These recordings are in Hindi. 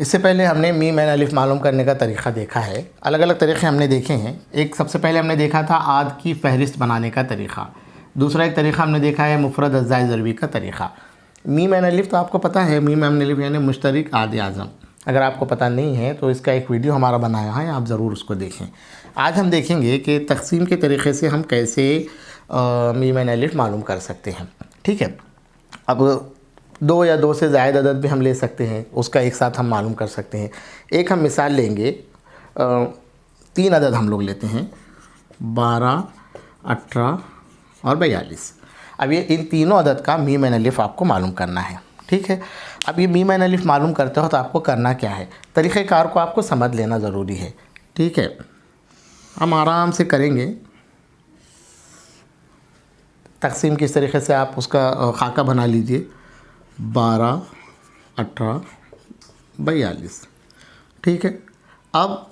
इससे पहले हमने मीम एन अलिफ मालूम करने का तरीक़ा देखा है। अलग अलग तरीक़े हमने देखे हैं। एक सबसे पहले हमने देखा था आद की फ़हरिस्त बनाने का तरीक़ा। दूसरा एक तरीक़ा हमने देखा है मुफ़रद अज़्ज़ाए ज़रबी का तरीक़ा। मीम एन अलिफ तो आपको पता है, मीम एन अलिफ यानी मुश्तरिक आद आज़म। अगर आपको पता नहीं है तो इसका एक वीडियो हमारा बनाया है, आप ज़रूर उसको देखें। आज हम देखेंगे कि तक़सीम के तरीक़े से हम कैसे मीम एन अलिफ मालूम कर सकते हैं। ठीक है, अब दो या दो से ज़ायद अदद भी हम ले सकते हैं, उसका एक साथ हम मालूम कर सकते हैं। एक हम मिसाल लेंगे, 3 अदद हम लोग लेते हैं, 12, 18 और 42। अब ये इन तीनों अदद का मीम एन अलिफ आपको मालूम करना है। ठीक है, अब ये मीम एन अलिफ मालूम करते हो तो आपको करना क्या है, तरीक़ेकार को आपको समझ लेना ज़रूरी है। ठीक है, हम आराम से करेंगे। तक़सीम किस तरीक़े से आप उसका खाका बना लीजिए, 12, 18, 42। ठीक है, अब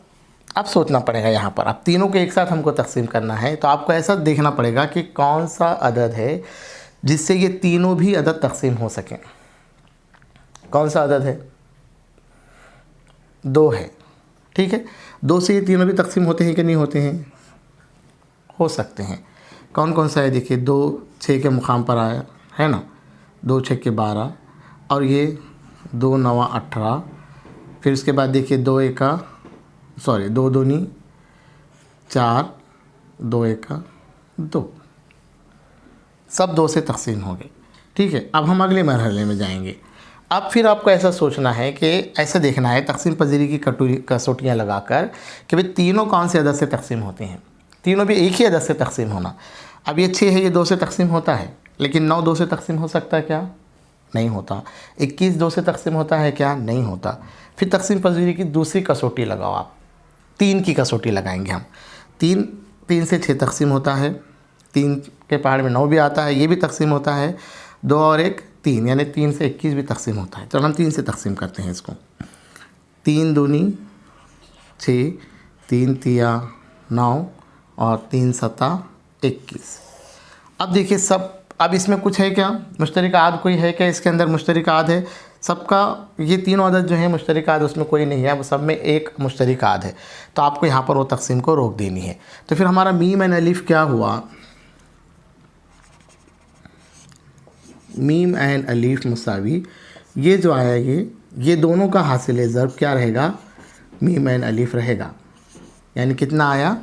सोचना पड़ेगा यहाँ पर। अब तीनों के एक साथ हमको तक़सीम करना है तो आपको ऐसा देखना पड़ेगा कि कौन सा अदद है जिससे ये तीनों भी अदद तक़सीम हो सकें। कौन सा अदद है? 2 है। ठीक है, 2 से ये तीनों भी तक़सीम होते हैं कि नहीं होते हैं? हो सकते हैं। कौन कौन सा है देखिए, 2 6 के मुकाम पर आया है ना, 2 6 के 12 और ये 2 9 18। फिर उसके बाद देखिए 2 दूनी 4, 2 1 2, सब 2 से तक़सीम हो गए। ठीक है, अब हम अगले मरहले में जाएंगे। अब फिर आपको ऐसा सोचना है कि ऐसे देखना है तक़सीम पजीरी की कसौटियाँ लगाकर कि भाई तीनों कौन से अदद से तक़सीम होते हैं। तीनों भी एक ही अदद से तक़सीम होना। अब ये 6 है, ये 2 से तक़सीम होता है, लेकिन 9 2 से तक़सीम हो सकता है क्या? नहीं होता। 21 2 से तक़सीम होता है क्या? नहीं होता। फिर तक़सीम पजीरी की दूसरी कसौटी लगाओ आप, 3 की कसौटी लगाएंगे हम। 3 से 6 तक़सीम होता है, 3 के पहाड़ में 9 भी आता है, ये भी तक़सीम होता है। 2 और 1 3, यानी 3 से 21 भी तक़सीम होता है। चलो हम 3 से तक़सीम करते हैं इसको। 3 दूनी 6, 3 तिया 9 और 3 सता 21। अब देखिए अब इसमें कुछ है क्या, मुश्तरिक आद कोई है क्या? इसके अंदर मुश्तरिक आद है सबका। ये तीनों अदद जो है मुश्तरिक आद उसमें कोई नहीं है, वो सब में एक मुश्तरिक आद है। तो आपको यहाँ पर वो तक़सीम को रोक देनी है। तो फिर हमारा मीम एन अलिफ क्या हुआ? मीम एन अलिफ मुसावी, ये जो आया ये दोनों का हासिल ज़र्ब क्या रहेगा? मीम एन अलिफ रहेगा। यानी कितना आया?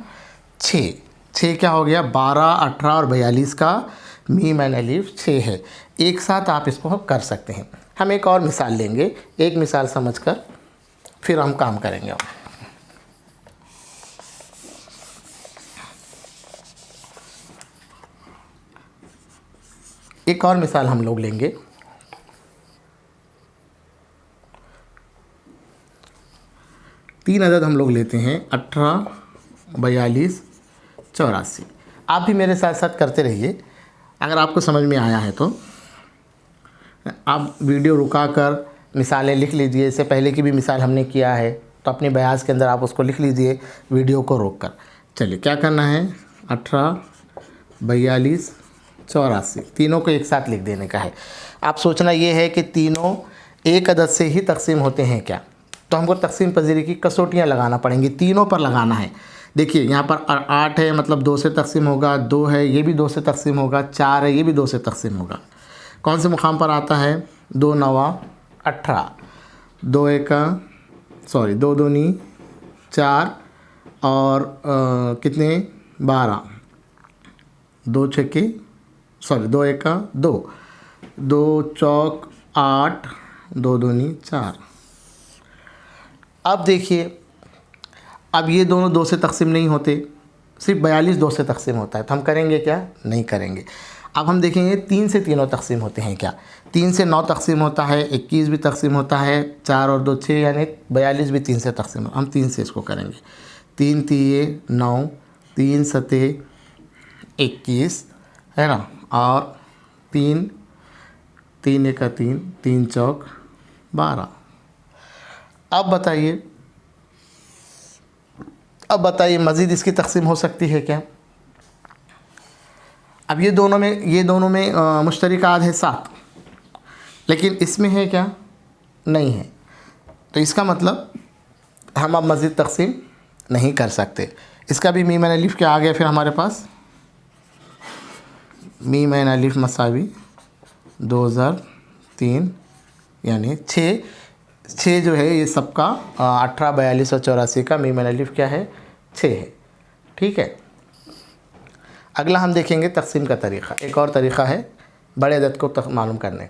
6। 6 क्या हो गया? 12, 18 और 42 का मीम एन अलिफ 6 है। एक साथ आप इसको कर सकते हैं। हम एक और मिसाल लेंगे, एक मिसाल समझकर फिर हम काम करेंगे। एक और मिसाल हम लोग लेंगे। तीन अदद हम लोग लेते हैं, 18, 42, 84। आप भी मेरे साथ साथ करते रहिए। अगर आपको समझ में आया है तो आप वीडियो रुका कर मिसालें लिख लीजिए। इससे पहले की भी मिसाल हमने किया है तो अपनी बयास के अंदर आप उसको लिख लीजिए वीडियो को रोक कर। चलिए क्या करना है, 18, 42, 84 तीनों को एक साथ लिख देने का है। आप सोचना ये है कि तीनों एक अदद से ही तक़सीम होते हैं क्या? तो हमको तक़सीम पजीरी की कसौटियाँ लगाना पड़ेंगी, तीनों पर लगाना है। देखिए यहाँ पर 8 है, मतलब 2 से तक़सीम होगा। 2 है, ये भी 2 से तक़सीम होगा। 4 है, ये भी 2 से तक़सीम होगा। कौन से मुकाम पर आता है? 2 9 18, 2 दूनी 4 और कितने 12, 2 1 2, 2 चौक 8, 2 दूनी 4। अब देखिए, अब ये दोनों 2 से तक़सीम नहीं होते, सिर्फ 42 2 से तक़सीम होता है। तो हम करेंगे क्या? नहीं करेंगे। अब हम देखेंगे 3 से तीनों तक़सीम होते हैं क्या? 3 से 9 तक़सीम होता है, 21 भी तक़सीम होता है, 4 और 2 6, यानी 42 भी 3 से तक़सीम होता है। हम 3 से इसको करेंगे। 3 तिये 9, 3 सते 21 है ना, और 3 1 3, 3 चौक 12। अब बताइए मज़ीद इसकी तक़सीम हो सकती है क्या? अब ये दोनों में मुश्तरिक आद है 7, लेकिन इसमें है क्या? नहीं है। तो इसका मतलब हम अब मज़ीद तकसीम नहीं कर सकते। इसका भी मीम अलिफ क्या आ गया फिर हमारे पास, मीम अलिफ मसावी 2003 यानी 6 जो है ये सबका 18, 42 और 84 का मीम अलिफ क्या है, 6 है। ठीक है, अगला हम देखेंगे तकसीम का तरीक़ा। एक और तरीक़ा है बड़े अदद को मालूम करने का।